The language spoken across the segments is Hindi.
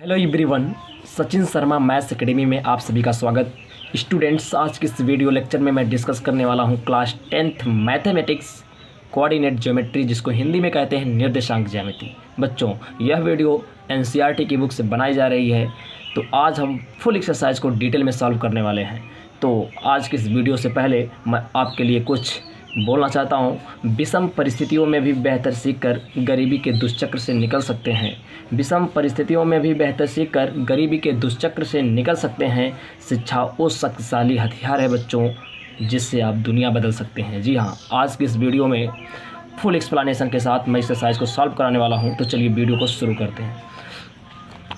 Hello everyone, Sachin Sharma maths academy में आप सभी का स्वागत। स्टूडेंट्स, आज के इस वीडियो लेक्चर में मैं डिस्कस करने वाला हूं class 10th mathematics coordinate geometry, जिसको हिंदी में कहते हैं निर्देशांक ज्यामिति। बच्चों, यह वीडियो एनसीईआरटी की बुक से बनाई जा रही है, तो आज हम फुल एक्सरसाइज को डिटेल में सॉल्व करने वाले हैं। तो आज की इस वीडियो से पहले मैं आपके लिए कुछ बोलना चाहता हूँ। विषम परिस्थितियों में भी बेहतर सीखकर गरीबी के दुष्चक्र से निकल सकते हैं। विषम परिस्थितियों में भी बेहतर सीखकर गरीबी के दुष्चक्र से निकल सकते हैं। शिक्षा वो शक्तिशाली हथियार है बच्चों, जिससे आप दुनिया बदल सकते हैं। जी हाँ, आज की इस वीडियो में फुल एक्सप्लेनेशन के साथ मैं एक्सरसाइज को सॉल्व कराने वाला हूँ। तो चलिए वीडियो को शुरू करते हैं।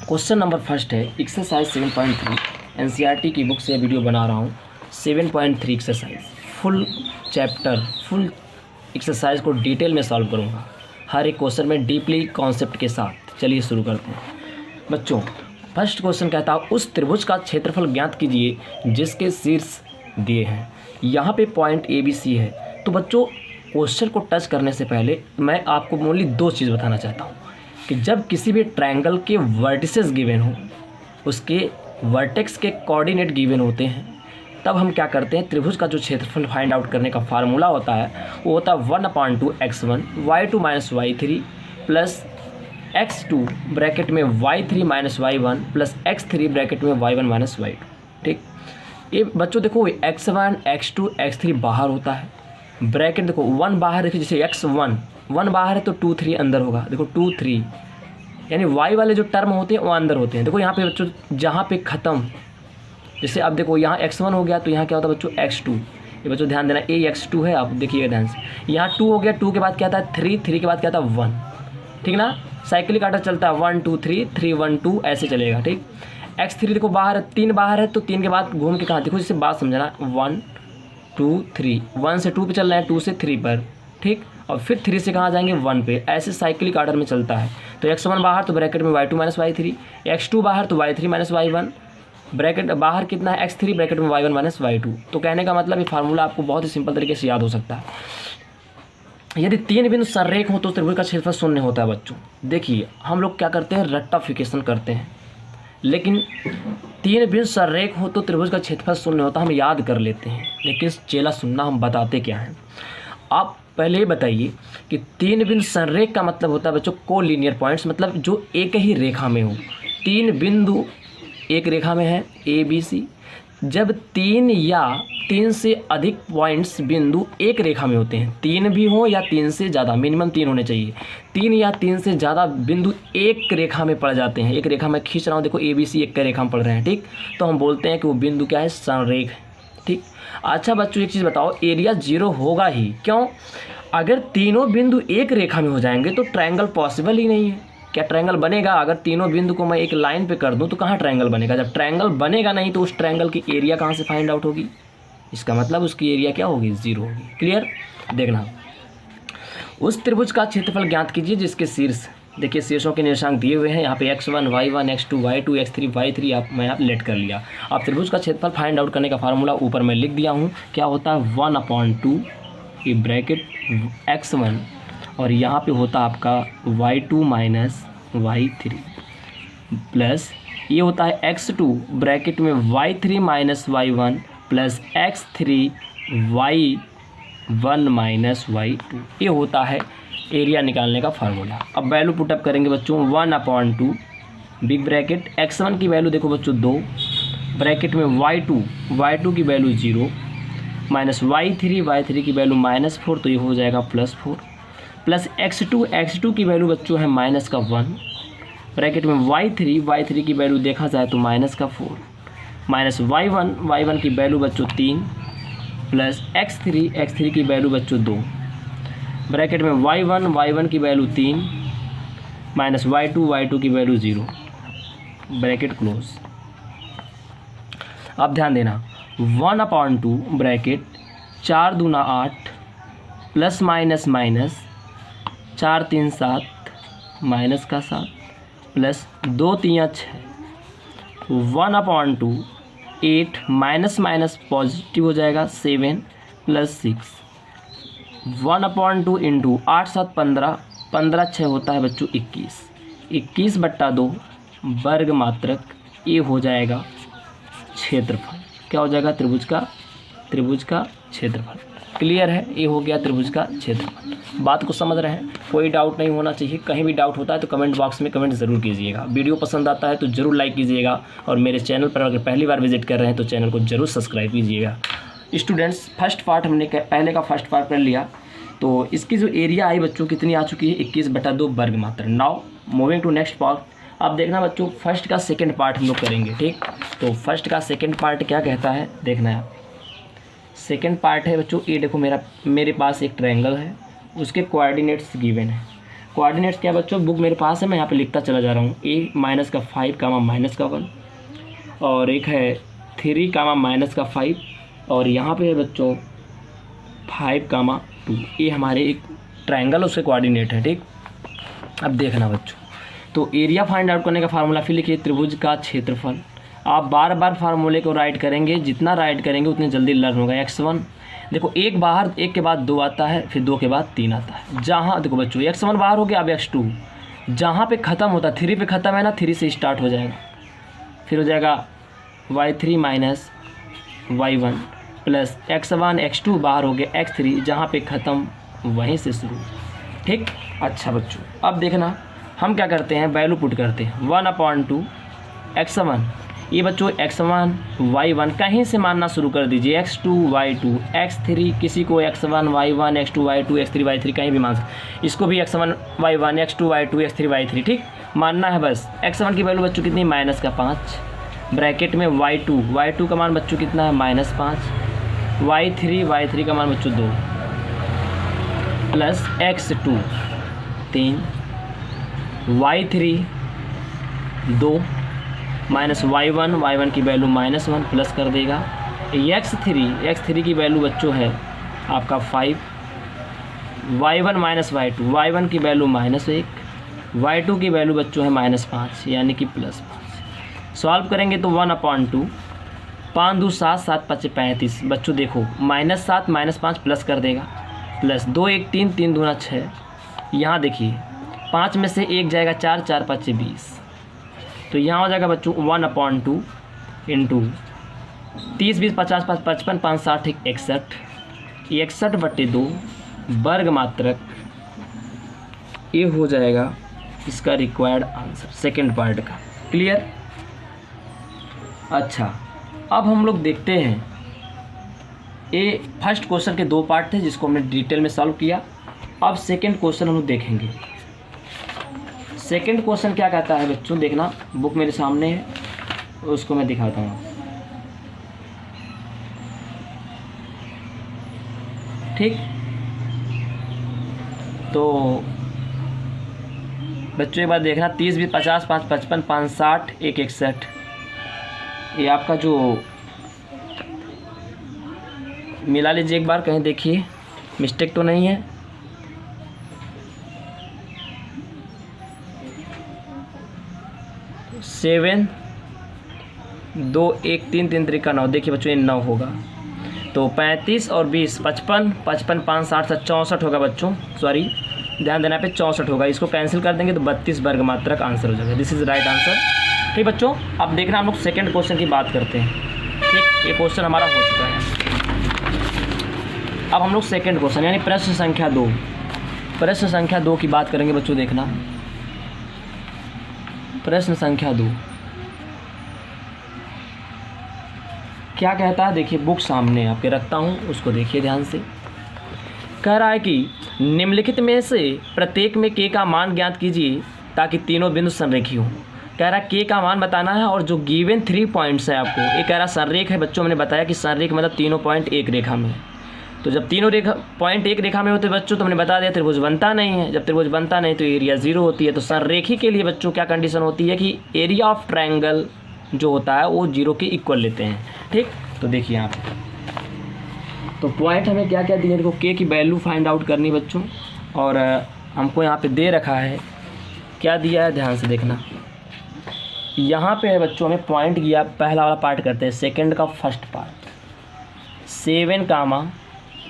क्वेश्चन नंबर फर्स्ट है एक्सरसाइज 7.3। एनसीईआरटी की बुक से वीडियो बना रहा हूँ। 7.3 exercise full chapter, full exercise को डिटेल में सॉल्व करूँगा, हर एक क्वेश्चन में डीपली कॉन्सेप्ट के साथ। चलिए शुरू करते हैं बच्चों। फर्स्ट क्वेश्चन कहता है उस त्रिभुज का क्षेत्रफल ज्ञात कीजिए जिसके शीर्ष दिए हैं। यहाँ पे पॉइंट ABC है। तो बच्चों, क्वेश्चन को टच करने से पहले मैं आपको ओनली दो चीज़ बताना चाहता हूँ कि जब किसी भी ट्रायंगल के वर्टिसेस गिवन हो, उसके वर्टेक्स के कोऑर्डिनेट गिवन होते हैं, तब हम क्या करते हैं, त्रिभुज का जो क्षेत्रफल फाइंड आउट करने का फार्मूला होता है वो होता है 1/2x1 y2 - y3 plus x2 bracket में y3 - y1 plus x3 bracket में y1 - y2। ठीक, ये बच्चों देखो x1 x2 x3 बाहर होता है, ब्रैकेट देखो 1 बाहर, देखिए जैसे x1 बाहर है तो 2 3 अंदर होगा। देखो 2 3 यानी y वाले जो टर्म होते हैं वो अंदर होते हैं। देखो यहाँ पे बच्चों जहाँ पे ख़त्म, जैसे अब देखो यहाँ x1 हो गया तो यहाँ क्या होता है बच्चों x2। ये बच्चों ध्यान देना, ये x2 है, आप देखिएगा ध्यान से। यहाँ 2 हो गया, 2 के बाद क्या आता है 3, 3 के बाद क्या आता है 1। ठीक ना, साइकिलिक आर्डर चलता है 1 2 3 3 1 2 ऐसे चलेगा। ठीक, x3 देखो बाहर है, 3 बाहर है तो 3 के बाद घूम के कहाँ, देखो जैसे बात समझना, 1 2 3, 1 से 2 पे चल रहे हैं, 2 से 3 पर। ठीक, और फिर 3 से कहाँ जाएंगे 1 पे, ऐसे साइकिलिक आर्डर में चलता है। तो x1 बाहर तो ब्रैकेट में y2 - y3, x2 बाहर तो y3 - y1, ब्रैकेट बाहर कितना है x3 ब्रैकेट में y1 - y2। तो कहने का मतलब ये फार्मूला आपको बहुत ही सिंपल तरीके से याद हो सकता है। यदि 3 बिंदु संरेख हो तो त्रिभुज का क्षेत्रफल 0 होता है बच्चों। देखिए हम लोग क्या करते हैं, रट्टाफिकेशन करते हैं, लेकिन 3 बिंदु संरेख हो तो त्रिभुज का क्षेत्रफल 0 होता है, हम याद कर लेते हैं, लेकिन चेला सुनना हम बताते क्या हैं। आप पहले ही बताइए कि 3 बिंदु संरेख का मतलब होता है बच्चों कोलिनियर पॉइंट्स, मतलब जो एक ही रेखा में हो। 3 बिंदु एक रेखा में है ABC। जब 3 या 3 से अधिक पॉइंट्स बिंदु एक रेखा में होते हैं, 3 भी हो या 3 से ज़्यादा, मिनिमम 3 होने चाहिए, 3 या 3 से ज़्यादा बिंदु एक रेखा में पड़ जाते हैं। एक रेखा में खींच रहा हूँ, देखो ABC एक रेखा में पड़ रहे हैं। ठीक, तो हम बोलते हैं कि वो बिंदु क्या है, संरेख। ठीक, अच्छा बच्चों एक चीज़ बताओ, एरिया 0 होगा ही क्यों? अगर तीनों बिंदु एक रेखा में हो जाएंगे तो ट्रायंगल पॉसिबल ही नहीं है। क्या ट्रायंगल बनेगा? अगर तीनों बिंदु को मैं एक लाइन पे कर दूं तो कहाँ ट्रायंगल बनेगा? जब ट्रायंगल बनेगा नहीं तो उस ट्रायंगल की एरिया कहाँ से फाइंड आउट होगी? इसका मतलब उसकी एरिया क्या होगी, 0 होगी। क्लियर? देखना, उस त्रिभुज का क्षेत्रफल ज्ञात कीजिए जिसके शीर्ष, देखिए शीर्षों के निर्देशांक दिए हुए हैं यहाँ पे x1 y1 x2 y2 x3 y3, मैं यहाँ लेट कर लिया। आप त्रिभुज का क्षेत्रफल फाइंड आउट करने का फार्मूला ऊपर मैं लिख दिया हूँ। क्या होता है 1/2 ये ब्रैकेट x1 और यहाँ पे होता आपका y2 - y3 प्लस ये होता है x2 ब्रैकेट में y3 - y1 plus x3 y1 - y2। ये होता है एरिया निकालने का फार्मूला। अब वैल्यू पुटअप करेंगे बच्चों, 1/2 बिग ब्रैकेट x1 की वैल्यू देखो बच्चों 2 ब्रैकेट में y2 की वैल्यू 0 माइनस y3 की वैल्यू -4, तो ये हो जाएगा +4 प्लस x2 की वैल्यू बच्चों है -1 ब्रैकेट में y3 की वैल्यू देखा जाए तो -4 माइनस y1 की वैल्यू बच्चों 3 प्लस x3 की वैल्यू बच्चों 2 ब्रैकेट में y1 की वैल्यू 3 माइनस y2 की वैल्यू 0 ब्रैकेट क्लोज। अब ध्यान देना, 1/2 ब्रैकेट 4 दूना 8 प्लस माइनस 4 3 7 माइनस का 7 प्लस 2 3 6 1/2 8 माइनस पॉजिटिव हो जाएगा 7 प्लस 6 1/2 इंटू 8 7 15 15 6 होता है बच्चों 21 21/2 वर्ग मात्रक, ये हो जाएगा क्षेत्रफल। क्या हो जाएगा? त्रिभुज का क्षेत्रफल। क्लियर है? ये हो गया त्रिभुज का क्षेत्रफल। बात को समझ रहे हैं? कोई डाउट नहीं होना चाहिए। कहीं भी डाउट होता है तो कमेंट बॉक्स में कमेंट ज़रूर कीजिएगा। वीडियो पसंद आता है तो ज़रूर लाइक कीजिएगा, और मेरे चैनल पर अगर पहली बार विजिट कर रहे हैं तो चैनल को ज़रूर सब्सक्राइब कीजिएगा। स्टूडेंट्स, फर्स्ट पार्ट हमने पहले का फर्स्ट पार्ट कर लिया, तो इसकी जो एरिया आई बच्चों कितनी आ चुकी है? 21/2 वर्ग मात्रक। Now moving to next part. अब देखना बच्चों, फर्स्ट का सेकंड पार्ट हम लोग करेंगे। ठीक, तो फर्स्ट का सेकंड पार्ट क्या कहता है देखना है। सेकंड पार्ट है बच्चों, ये देखो मेरे पास एक ट्रायंगल है, उसके कोऑर्डिनेट्स गिवन है। कोऑर्डिनेट्स क्या बच्चों? बुक मेरे पास है, मैं यहाँ पे लिखता चला जा रहा हूँ। a -5, -1, और एक है 3, -5, और यहाँ पे है बच्चों 5, 2। ये हमारे एक ट्रायंगल उसके कोऑर्डिनेट है। ठीक, अब देखना बच्चों, तो एरिया फाइंड आउट करने का फार्मूला फिर लिखिए, त्रिभुज का क्षेत्रफल। आप बार बार फार्मूले को राइट करेंगे, जितना राइट करेंगे उतनी जल्दी लर्न होगा। x1 देखो, एक बाहर, एक के बाद 2 आता है, फिर 2 के बाद 3 आता है। जहाँ देखो बच्चों, x1 बाहर हो गया, अब x2 जहाँ पे ख़त्म होता है, 3 पे ख़त्म है ना, 3 से स्टार्ट हो जाएगा, फिर हो जाएगा y3 - y1 plus x1, x2 बाहर हो गया, x3 जहाँ पे ख़त्म वहीं से शुरू। ठीक, अच्छा बच्चों, अब देखना हम क्या करते हैं, वैल्यू पुट करते हैं। 1/2 x1, ये बच्चों x1 y1 कहीं से मानना शुरू कर दीजिए, x2 y2 x3, किसी को x1 y1 x2 y2 x3 y3 कहीं भी मान सकते, इसको भी x1 y1 x2 y2 x3 y3 ठीक मानना है बस। x1 की वैल्यू बच्चों कितनी? -5, ब्रैकेट में y2 का मान बच्चों कितना है? -5, y3 का मान बच्चों 2, plus x2 3, y3 2, minus y1 की वैल्यू -1 प्लस कर देगा। x3 की वैल्यू बच्चों है आपका 5, y1 - y1 की वैल्यू -1, y2 की वैल्यू बच्चों है -5 यानी कि +5। सॉल्व करेंगे तो 1/2, 5 2 7, 7 5 35 बच्चों देखो, -7 -5 प्लस कर देगा, प्लस 2 1 3, 3 दूना 6। यहाँ देखिए 5 में से 1 जाएगा 4, 4 5 20, तो यहाँ हो जाएगा बच्चों 1/2 इंटू 30 20 50 5 55 5 60 61, 61/2 वर्ग मात्रक। ये हो जाएगा इसका रिक्वायर्ड आंसर सेकंड पार्ट का। क्लियर? अच्छा, अब हम लोग देखते हैं, ये फर्स्ट क्वेश्चन के 2 पार्ट थे जिसको हमने डिटेल में सॉल्व किया। अब सेकंड क्वेश्चन हम लोग देखेंगे। सेकंड क्वेश्चन क्या कहता है बच्चों, देखना बुक मेरे सामने है, उसको मैं दिखाता हूँ। ठीक, तो बच्चों एक बार देखना, 30 20 50 5 55 5 60 1 61, ये आपका जो मिला लीजिए एक बार, कहीं देखिए मिस्टेक तो नहीं है। 7 2 1 3 3 3 का 9, देखिए बच्चों ये 9 होगा, तो 35 और 20 55 55 5 60 64 होगा बच्चों, सॉरी ध्यान देना पे 64 होगा। इसको कैंसिल कर देंगे तो 32 वर्ग मात्रक आंसर हो जाएगा। This is right answer. ठीक बच्चों, अब देखना हम लोग सेकंड क्वेश्चन की बात करते हैं। ठीक, ये क्वेश्चन हमारा हो चुका है। अब हम लोग सेकंड क्वेश्चन यानी प्रश्न संख्या 2, प्रश्न संख्या 2 की बात करेंगे बच्चों। देखना प्रश्न संख्या 2 क्या कहता है, देखिए बुक सामने आपके रखता हूँ, उसको देखिए ध्यान से। कह रहा है कि निम्नलिखित में से प्रत्येक में k का मान ज्ञात कीजिए ताकि तीनों बिंदु संरेखी हों। कह रहा है k का मान बताना है, और जो गिवन 3 पॉइंट्स है आपको, ये कह रहा संरेख है बच्चों। मैंने बताया कि संरेख मतलब तीनों पॉइंट एक रेखा में, तो जब तीनों पॉइंट एक रेखा में होते बच्चों, तो हमने बता दिया त्रिभुज बनता नहीं है। जब त्रिभुज बनता नहीं तो एरिया 0 होती है। तो संरेखी के लिए बच्चों क्या कंडीशन होती है कि एरिया ऑफ ट्रायंगल जो होता है वो 0 के इक्वल लेते हैं। ठीक, तो देखिए यहाँ पे तो पॉइंट हमें क्या क्या दिए, देखो के की वैल्यू फाइंड आउट करनी बच्चों, और हमको यहाँ पे दे रखा है क्या दिया है, ध्यान से देखना। यहाँ पे है बच्चों हमें पॉइंट किया, पहला वाला पार्ट करते हैं, सेकंड का फर्स्ट पार्ट 7,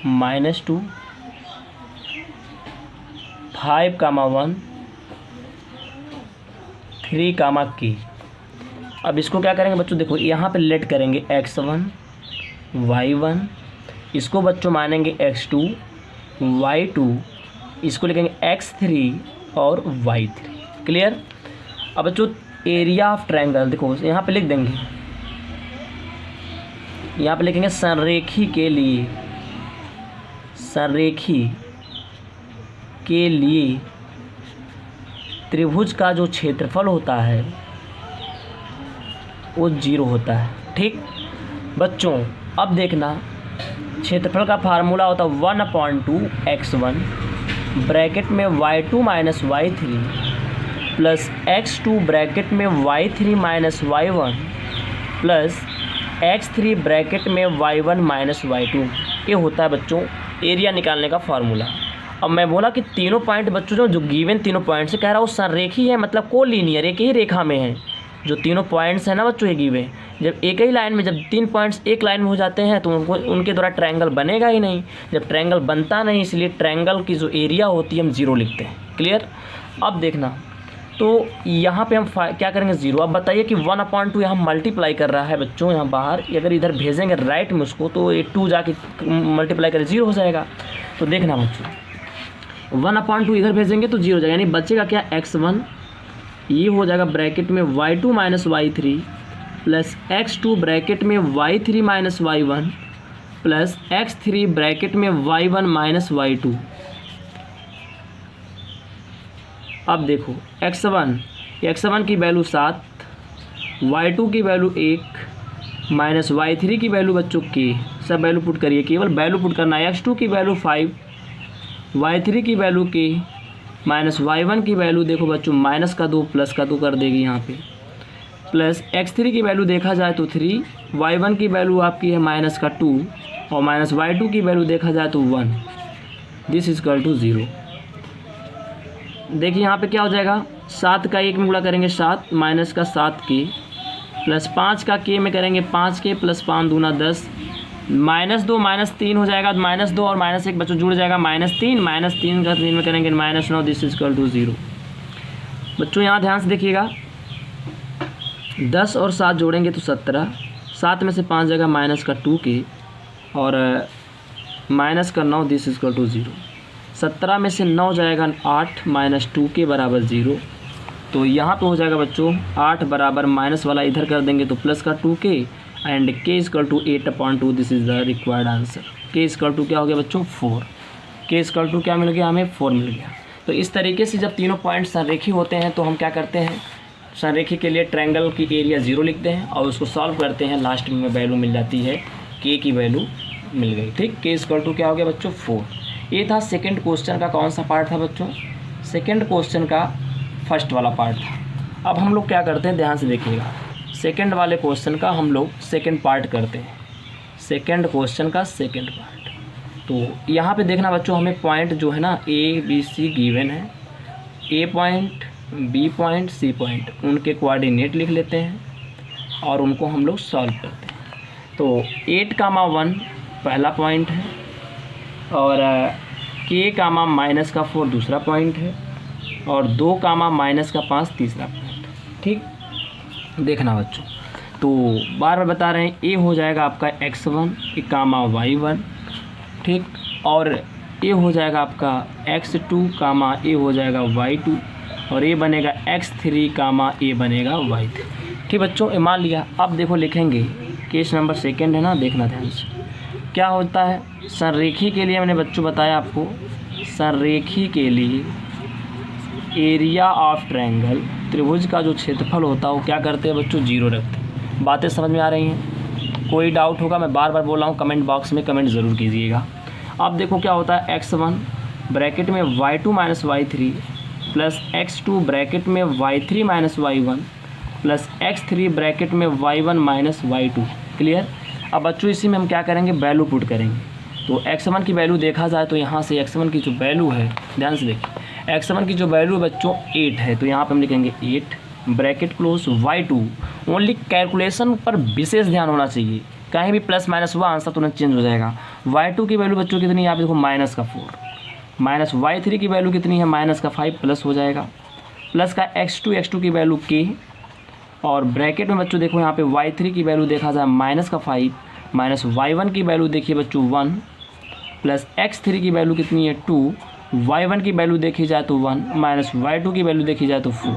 -2 5, 1 3, k अब इसको क्या करेंगे बच्चों, देखो यहाँ पे लेट करेंगे x1 y1, इसको बच्चों मानेंगे x2 y2, इसको लिखेंगे x3 और y3। क्लियर। अब बच्चों एरिया ऑफ ट्रायंगल देखो यहाँ पे लिख देंगे, यहाँ पे लिखेंगे संरेखी के लिए, संरेखी के लिए त्रिभुज का जो क्षेत्रफल होता है वो 0 होता है। ठीक बच्चों, अब देखना क्षेत्रफल का फार्मूला होता है 1/2x1 ब्रैकेट में y2 minus y3 plus x2 bracket में y3 minus y1 plus x3 bracket में y1 माइनस y2। ये होता है बच्चों एरिया निकालने का फार्मूला। अब मैं बोला कि तीनों पॉइंट बच्चों जो गिवन तीनों पॉइंट से कह रहा हूँ संरेखी है, मतलब कोलिनियर, एक ही रेखा में है। जो तीनों पॉइंट्स हैं ना बच्चों ये गिवन, जब एक ही लाइन में, जब 3 पॉइंट्स एक लाइन में हो जाते हैं तो उनके द्वारा ट्रायंगल बनेगा ही नहीं। जब ट्रायंगल बनता नहीं, इसलिए ट्रायंगल की जो एरिया होती है हम 0 लिखते हैं। क्लियर। अब देखना तो यहाँ पे हम क्या करेंगे 0। अब बताइए कि 1/2 यहाँ मल्टीप्लाई कर रहा है बच्चों, यहाँ बाहर अगर इधर भेजेंगे राइट में उसको तो ये 2 जाके मल्टीप्लाई करें 0 हो जाएगा। तो देखना बच्चों 1/2 इधर भेजेंगे तो 0 हो जाएगा, यानी बचेगा क्या x1, ये हो जाएगा ब्रैकेट में y2 minus y3 plus x2 bracket में y3 minus y1 plus x3 bracket में y1 माइनस y2। अब देखो x1 की वैल्यू 7, y2 की वैल्यू 1 माइनस y3 की वैल्यू बच्चों k, सब वैल्यू पुट करिए, केवल वैल्यू पुट करना है। x2 की वैल्यू 5, y3 की वैल्यू k माइनस y1 की वैल्यू देखो बच्चों माइनस का 2 प्लस का 2 कर देगी यहाँ पे, प्लस x3 की वैल्यू देखा जाए तो 3, y1 की वैल्यू आपकी है माइनस का 2 और माइनस y2 की वैल्यू देखा जाए तो 1। This is equal to 0। देखिए यहाँ पे क्या हो जाएगा, 7 का 1 में गुणा करेंगे 7 माइनस का 7k प्लस 5 का k में करेंगे 5k प्लस 5 दूना 10 माइनस 2 माइनस 3 हो जाएगा, -2 और -1 बच्चों जुड़ जाएगा -3 का 3 में करेंगे -9। This is equal to 0। बच्चों यहाँ ध्यान से देखिएगा, 10 और 7 जोड़ेंगे तो 17, 7 में से 5 जाएगा माइनस का 2k और माइनस का 9। This is equal to 0। 17 में से 9 जाएगा 8 माइनस 2k बराबर 0। तो यहाँ पे हो जाएगा बच्चों 8 बराबर माइनस वाला इधर कर देंगे तो प्लस का 2k and k equal to 8/2। This is the required answer. k equal to क्या हो गया बच्चों 4। k इक्वल टू क्या मिल गया हमें 4 मिल गया। तो इस तरीके से जब तीनों पॉइंट संरेखी होते हैं तो हम क्या करते हैं, संरेखी के लिए ट्रायंगल की एरिया 0 लिखते हैं और उसको सॉल्व करते हैं। लास्ट में वैल्यू मिल जाती है, k की वैल्यू मिल गई। ठीक, k इक्वल टू क्या हो गया बच्चों 4। ये था सेकेंड क्वेश्चन का कौन सा पार्ट था बच्चों, सेकेंड क्वेश्चन का फर्स्ट वाला पार्ट था। अब हम लोग क्या करते हैं, ध्यान से देखिएगा, सेकंड वाले क्वेश्चन का हम लोग सेकंड पार्ट करते हैं, सेकंड क्वेश्चन का सेकंड पार्ट। तो यहाँ पे देखना बच्चों, हमें पॉइंट जो है ना A B C गिवन है, A point B point C point, उनके कोऑर्डिनेट लिख लेते हैं और उनको हम लोग सॉल्व करते हैं। तो 8,1 पहला पॉइंट है और k,-4 दूसरा पॉइंट है और 2,-5 तीसरा पॉइंट। ठीक, देखना बच्चों, तो बार बार बता रहे हैं, ए हो जाएगा आपका x1 y1, ठीक, और ए हो जाएगा आपका x2 ए हो जाएगा y2 और ए बनेगा x3 ए बनेगा y3। ठीक बच्चों, ये मान लिया। अब देखो लिखेंगे केस नंबर सेकंड है ना, देखना ध्यान से क्या होता है। संरेखी के लिए मैंने बच्चों बताया आपको, संरेखी के लिए एरिया ऑफ ट्रायंगल, त्रिभुज का जो क्षेत्रफल होता है वो क्या करते हैं बच्चों 0 रखते हैं। बातें समझ में आ रही हैं? कोई डाउट होगा, मैं बार बार बोल रहा हूँ, कमेंट बॉक्स में कमेंट ज़रूर कीजिएगा। अब देखो क्या होता है, x1 ब्रैकेट में y2 minus y3 plus x2 bracket में y3 minus y1 plus x3 bracket में y1 माइनस y2। क्लियर। अब बच्चों इसी में हम क्या करेंगे, वैल्यू पुट करेंगे। तो x1 की वैल्यू देखा जाए तो यहाँ से x1 की जो वैल्यू है, ध्यान से देखिए, x1 की जो वैल्यू बच्चों 8 है, तो यहाँ पे हम लिखेंगे 8 bracket close y2। Only calculation पर विशेष ध्यान होना चाहिए, कहीं भी प्लस माइनस हुआ आंसर तुरंत चेंज हो जाएगा। y2 की वैल्यू बच्चों कितनी है, यहाँ पे देखो माइनस का 4, माइनस y3 की वैल्यू कितनी है, माइनस का 5 प्लस हो जाएगा, प्लस का x2 की वैल्यू k और ब्रैकेट में बच्चों देखो यहाँ पे y3 की वैल्यू देखा जाए माइनस का 5 माइनस y1 की वैल्यू देखिए बच्चों 1 प्लस x3 की वैल्यू कितनी है 2, y1 की वैल्यू देखी जाए तो 1 माइनस y2 की वैल्यू देखी जाए तो 4।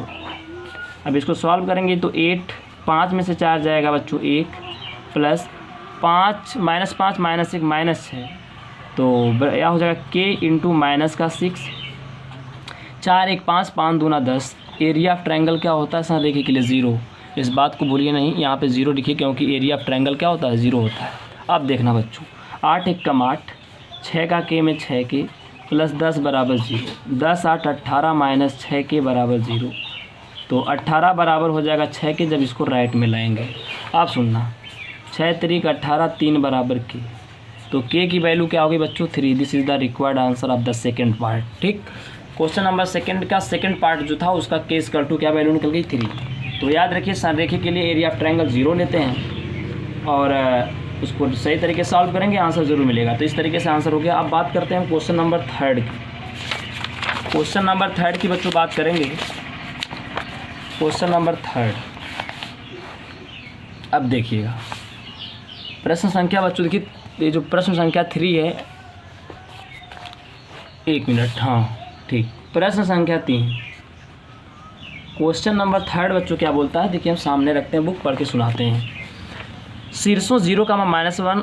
अब इसको सॉल्व करेंगे तो 8, 5 में से 4 जाएगा बच्चों 1 प्लस 5 माइनस 1 माइनस 6, तो यह हो जाएगा k इंटू माइनस का 6, 4 1 5 5 दूना 10। एरिया ऑफ ट्रायंगल क्या होता है संरेखी के लिए 0, इस बात को भूलिए नहीं, यहाँ पे 0 लिखिए क्योंकि एरिया ऑफ ट्रायंगल क्या होता है 0 होता है। अब देखना बच्चों 8 1 कम 8, 6 का k में 6 k प्लस 10 बराबर 0, 10 8 18 माइनस 6 k बराबर 0, तो 18 बराबर हो जाएगा 6 के जब इसको राइट में लाएंगे। आप सुनना 6 3 18 3 बराबर k, तो k की वैल्यू क्या होगी बच्चों 3। This is the required answer of the second part. ठीक, क्वेश्चन नंबर सेकंड का सेकंड पार्ट जो था उसका k इक्वल टू क्या वैल्यू निकल गई 3। तो याद रखिए संरेखी के लिए एरिया ऑफ ट्रायंगल 0 लेते हैं और उसको सही तरीके से सॉल्व करेंगे, आंसर ज़रूर मिलेगा। तो इस तरीके से आंसर हो गया। अब बात करते हैं क्वेश्चन नंबर थर्ड की। क्वेश्चन नंबर थर्ड की बच्चों बात करेंगे। क्वेश्चन नंबर थर्ड, अब देखिएगा प्रश्न संख्या बच्चों देखिए, ये जो प्रश्न संख्या 3 है, 1 मिनट, हाँ ठीक, प्रश्न संख्या 3 क्वेश्चन नंबर थर्ड बच्चों क्या बोलता है देखिए, हम सामने रखते हैं, बुक पढ़ के सुनाते हैं। शीर्षों 0,-1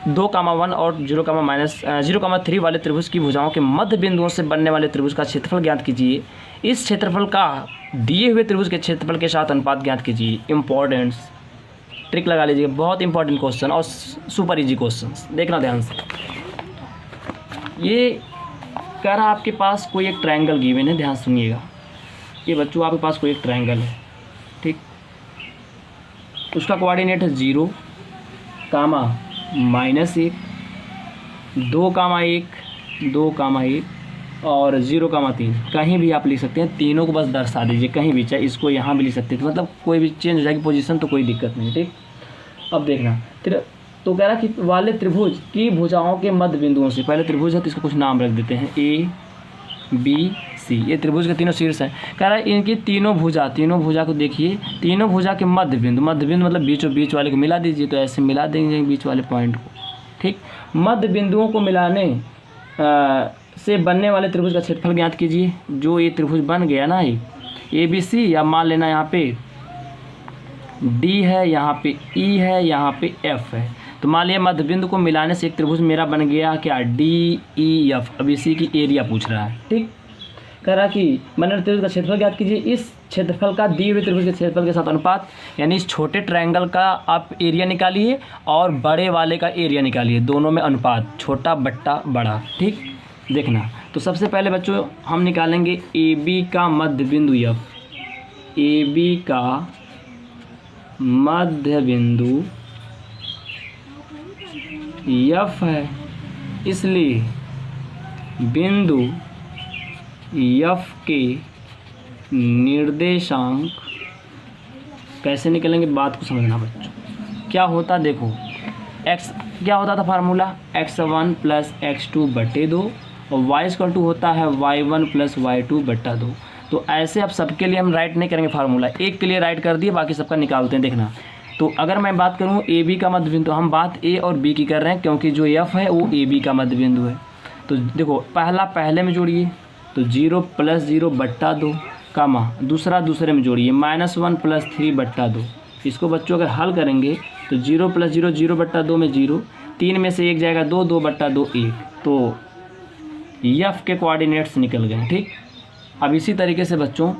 2,1 और 0,3 वाले त्रिभुज की भुजाओं के मध्य बिंदुओं से बनने वाले त्रिभुज का क्षेत्रफल ज्ञात कीजिए। इस क्षेत्रफल का दिए हुए त्रिभुज के क्षेत्रफल के साथ अनुपात ज्ञात कीजिए। इम्पॉर्टेंस ट्रिक लगा लीजिए, बहुत इंपॉर्टेंट क्वेश्चन और सुपर इजी क्वेश्चन, देखना ध्यान से। ये कह रहा आपके पास कोई एक ट्रायंगल गिवन है, ध्यान सुनिएगा। ये बच्चों आपके पास कोई एक ट्रायंगल है, ठीक, उसका कोऑर्डिनेट है 0, -1, 2,1, 2,1 और 0,3। कहीं भी आप लिख सकते हैं, तीनों को बस दर्शा दीजिए कहीं भी, चाहे इसको यहाँ भी लिख सकते हैं, तो मतलब कोई भी चेंज हो जाएगी पोजीशन तो कोई दिक्कत नहीं। ठीक, अब देखना तो कह रहा कि वाले त्रिभुज की भुजाओं के मध्य बिंदुओं से, पहले त्रिभुज है तो इसका कुछ नाम रख देते हैं A B C, ये त्रिभुज के तीनों शीर्ष हैं। कह रहा है इनकी तीनों भुजा को देखिए, तीनों भुजा के मध्य बिंदु मतलब बीचों बीच वाले को मिला दीजिए, तो ऐसे मिला देंगे बीच वाले पॉइंट को। ठीक, मध्य बिंदुओं को मिलाने से बनने वाले त्रिभुज का क्षेत्रफल ज्ञात कीजिए। जो ये त्रिभुज बन गया ना, ये ABC, या मान लेना यहाँ पे D है, यहाँ पे E है, यहाँ पे F है, तो मान लिया मध्य बिंदु को मिलाने से एक त्रिभुज मेरा बन गया क्या DEF। अब इसी की एरिया पूछ रहा है। ठीक, कह रहा कि बनने त्रिभुज का क्षेत्रफल ज्ञात कीजिए। इस क्षेत्रफल का दिए हुए त्रिभुज के क्षेत्रफल के साथ अनुपात, यानी इस छोटे ट्रायंगल का आप एरिया निकालिए और बड़े वाले का एरिया निकालिए, दोनों में अनुपात छोटा बट्टा बड़ा। ठीक, देखना तो सबसे पहले बच्चों हम निकालेंगे AB का मध्य बिंदु F। AB का मध्य बिंदु F है, इसलिए बिंदु F के निर्देशांक कैसे निकलेंगे, बात को समझना बच्चों। क्या होता देखो, x क्या होता था फार्मूला, x1 + x2 बटे 2 और y = होता है y1 + y2 बटा 2। तो ऐसे अब सबके लिए हम राइट नहीं करेंगे फार्मूला, एक के लिए राइट कर दिए, बाकी सबका निकालते हैं। देखना तो अगर मैं बात करूं AB का मध्य बिंदु, हम बात A और B की कर रहे हैं क्योंकि जो F है वो AB का मध्य बिंदु है। तो देखो पहला पहले में जोड़िए तो 0 + 0 बट्टा 2, दूसरा दूसरे में जोड़िए -1 + 3 बट्टा 2। इसको बच्चों अगर हल करेंगे तो 0 + 0 0 बट्टा 2 में 0, 3 में से 1 जाएगा 2, 2 बट्टा 2 1, तो F के कोऑर्डिनेट्स निकल गए। ठीक, अब इसी तरीके से बच्चों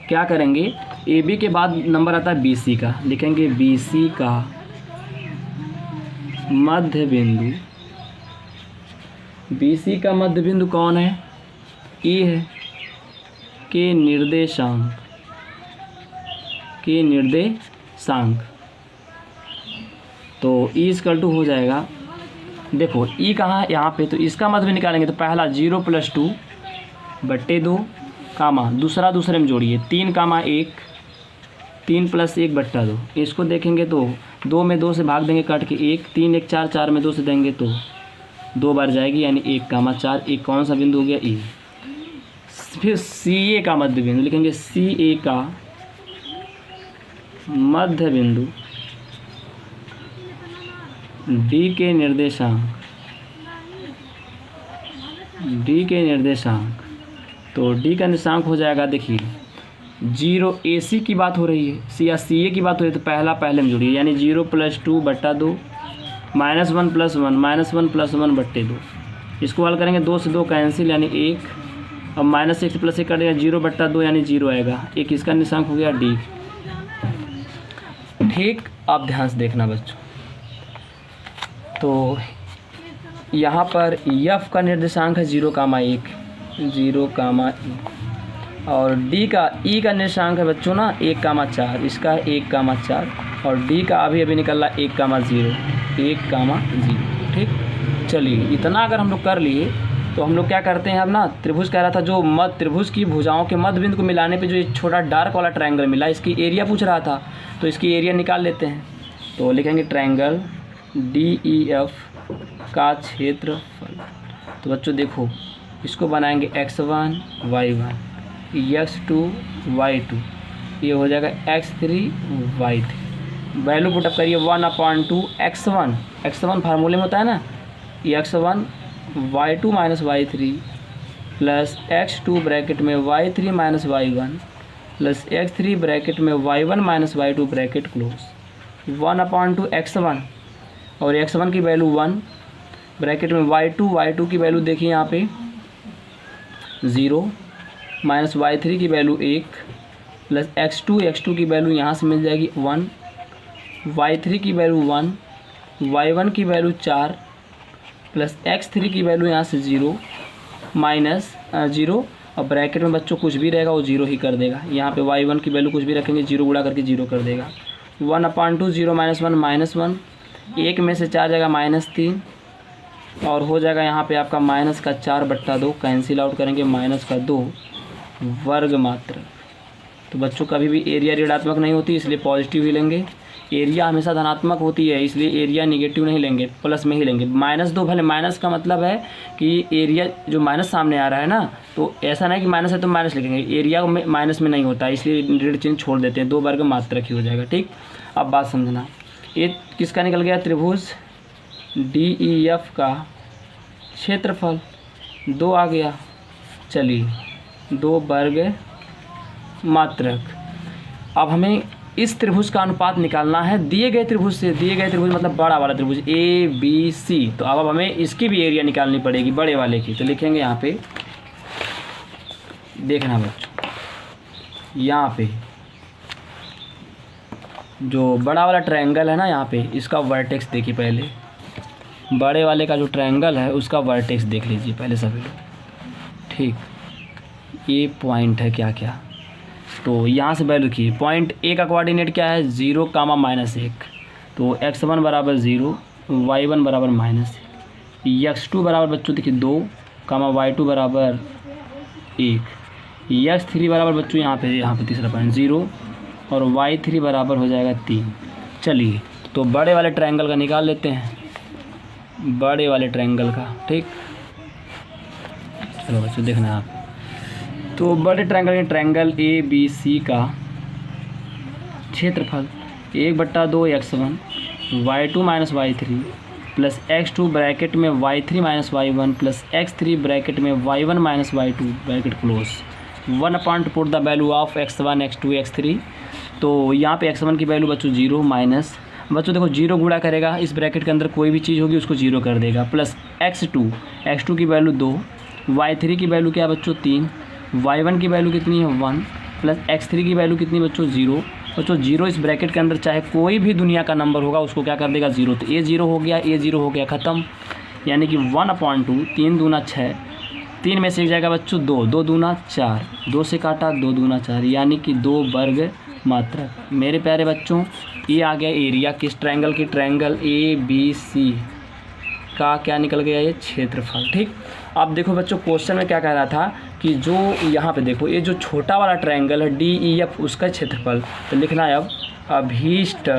क्या करेंगे, AB के बाद नंबर आता है BC का, लिखेंगे BC का मध्य बिंदु, BC का मध्य बिंदु कौन है, E है, के निर्देशांक तो E = हो जाएगा, देखो E कहाँ है यहाँ पे, तो इसका मध्य बिंदु निकालेंगे तो पहला 0 + 2 बटे 2, दूसरा दूसरे में जोड़िए 3, 1, 3 + 1 बट्टा 2। इसको देखेंगे तो 2 में 2 से भाग देंगे काट के 1, 3 1 4, 4 में 2 से देंगे तो 2 बार जाएगी, यानी 1, 4, एक कौन सा बिंदु हो गया E। फिर CA का मध्य बिंदु लिखेंगे, CA का मध्य बिंदु डी के निर्देशांक, तो डी का निर्देशांक हो जाएगा, देखिए 0 AC की बात हो रही है या CA की बात हो रही है, तो पहला पहले में जुड़िए, यानी 0 + 2 बट्टा 2 -1 + 1 -1 + 1 बट्टे 2। इसको हल करेंगे, 2 से 2 कैंसिल यानी 1, अब -1 से +1 कटेगा, 0 बट्टा 2 यानी 0 आएगा, एक इसका निर्देशांक हो गया डी। ठीक, आप ध्यान से देखना बच्चों, तो यहाँ पर F का निर्देशांक है 0,1 और D का E का निर्देशांक है बच्चों ना 1,4, इसका 1,4 और D का अभी निकल रहा 1,0। ठीक, चलिए इतना अगर हम लोग कर लिए तो हम लोग क्या करते हैं, अब ना त्रिभुज कह रहा था, जो मध्य त्रिभुज की भुजाओं के मध्य बिंदु को मिलाने पे जो एक छोटा डार्क वाला ट्रायंगल मिला, इसकी एरिया पूछ रहा था, तो इसकी एरिया निकाल लेते हैं। तो लिखेंगे ट्रायंगल DEF का क्षेत्रफल। तो बच्चों देखो, इसको बनाएंगे x1 y1 x2 y2, ये हो जाएगा x3 y3। वैल्यू पुटअप करिए 1/2 x1 फार्मूले में होता है ना, x1 y2 - y3 plus x2 bracket में y3 - y1 plus x3 bracket में y1 - y2 bracket close 1/2 x1 और x1 की वैल्यू 1 ब्रैकेट में y2 की वैल्यू देखिए यहाँ पे 0 माइनस y3 की वैल्यू 1 प्लस x2 की वैल्यू यहाँ से मिल जाएगी 1, y3 की वैल्यू 1, y1 की वैल्यू 4 प्लस x3 की वैल्यू यहाँ से 0 माइनस 0 और ब्रैकेट में बच्चों कुछ भी रहेगा वो 0 ही कर देगा। यहाँ पे y1 की वैल्यू कुछ भी रखेंगे 0 गुणा करके 0 कर देगा। 1/2 0 - 1 1 में से 4 जाएगा -3 और हो जाएगा यहाँ पे आपका -4/2 कैंसिल आउट करेंगे -2 वर्ग मात्रक। तो बच्चों कभी भी एरिया ऋणात्मक नहीं होती इसलिए पॉजिटिव ही लेंगे, एरिया हमेशा धनात्मक होती है इसलिए एरिया निगेटिव नहीं लेंगे, प्लस में ही लेंगे। -2 भले माइनस का मतलब है कि एरिया जो माइनस सामने आ रहा है ना, तो ऐसा नहीं कि माइनस है तो माइनस लिखेंगे, एरिया में माइनस में नहीं होता इसलिए ऋण चिन्ह छोड़ देते हैं, 2 वर्ग मात्रक ही हो जाएगा। ठीक, अब बात समझना, ये किसका निकल गया, त्रिभुज DEF का क्षेत्रफल 2 आ गया। चलिए 2 वर्ग मात्रक। अब हमें इस त्रिभुज का अनुपात निकालना है दिए गए त्रिभुज से, दिए गए त्रिभुज मतलब बड़ा वाला त्रिभुज ABC। तो अब हमें इसकी भी एरिया निकालनी पड़ेगी बड़े वाले की। तो लिखेंगे यहाँ पे, देखना बच्चों, यहाँ पे जो बड़ा वाला ट्रायंगल है ना, यहाँ पे इसका वर्टेक्स देखिए, पहले बड़े वाले का जो ट्रायंगल है उसका वर्टेक्स देख लीजिए पहले सभी लोग। ठीक, ये पॉइंट है क्या क्या, तो यहाँ से वैल्यू की पॉइंट A का कोऑर्डिनेट क्या है 0, -1, तो x1 बराबर 0, y1 बराबर -1, x2 बराबर बच्चों देखिए 2, y2 बराबर 1, x3 बराबर बच्चों यहाँ पे तीसरा पॉइंट 0 और y3 बराबर हो जाएगा 3। चलिए तो बड़े वाले ट्रायंगल का निकाल लेते हैं, बड़े वाले ट्रायंगल का। ठीक, चलो बच्चों देखना आप, तो बड़े ट्रायंगल ABC का क्षेत्रफल 1/2 x1 y2 - y3 plus x2 bracket में y3 - y1 plus x3 bracket में y1 - y2 bracket close 1/, put the value of x1 x2 x3। तो यहाँ पे x1 की वैल्यू बच्चों 0 माइनस, बच्चों देखो 0 गुणा करेगा इस ब्रैकेट के अंदर कोई भी चीज़ होगी उसको 0 कर देगा, प्लस x2 की वैल्यू 2, y3 की वैल्यू क्या है बच्चों 3, y1 की वैल्यू कितनी है 1 प्लस x3 की वैल्यू कितनी बच्चों 0। बच्चों 0 इस ब्रैकेट के अंदर चाहे कोई भी दुनिया का नंबर होगा उसको क्या कर देगा 0। तो ये 0 हो गया, ये 0 हो गया, ख़त्म। यानी कि 1/2, 3 दूना 6, 3 में से एक जाएगा बच्चों 2, 2 दूना 4, 2 से काटा 2 दूना 4, यानी कि 2 वर्ग मात्रक। मेरे प्यारे बच्चों ये आ गया एरिया किस ट्रायंगल की, ट्रायंगल ABC का क्या निकल गया, ये क्षेत्रफल। ठीक, अब देखो बच्चों क्वेश्चन में क्या कह रहा था कि जो यहाँ पे देखो ये जो छोटा वाला ट्रायंगल है DEF उसका क्षेत्रफल, तो लिखना है अब अभीष्ट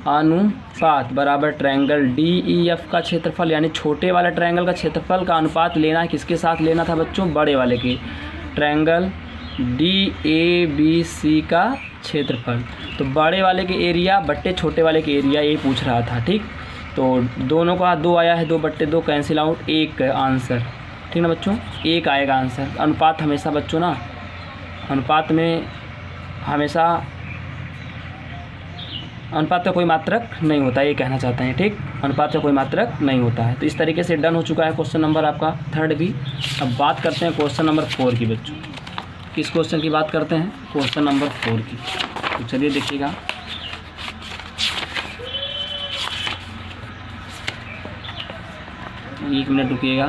अनुपात बराबर ट्रायंगल DEF का क्षेत्रफल, यानी छोटे वाले ट्रायंगल का क्षेत्रफल का अनुपात लेना है, किसके साथ लेना था बच्चों, बड़े वाले के, ट्रायंगल DABC का क्षेत्रफल। तो बड़े वाले के एरिया बट्टे छोटे वाले के एरिया, यही पूछ रहा था। ठीक, तो दोनों का 2 आया है, 2/2 कैंसिल आउट, 1 आंसर। ठीक ना बच्चों, 1 आएगा आंसर। अनुपात हमेशा बच्चों ना, अनुपात में हमेशा अनुपात का कोई मात्रक नहीं होता, ये कहना चाहते हैं। ठीक, अनुपात का कोई मात्रक नहीं होता है। तो इस तरीके से डन हो चुका है क्वेश्चन नंबर आपका 3 भी। अब बात करते हैं क्वेश्चन नंबर 4 की बच्चों। किस क्वेश्चन की बात करते हैं? क्वेश्चन नंबर 4 की। तो चलिए देखिएगा। एक मिनट रुकिएगा।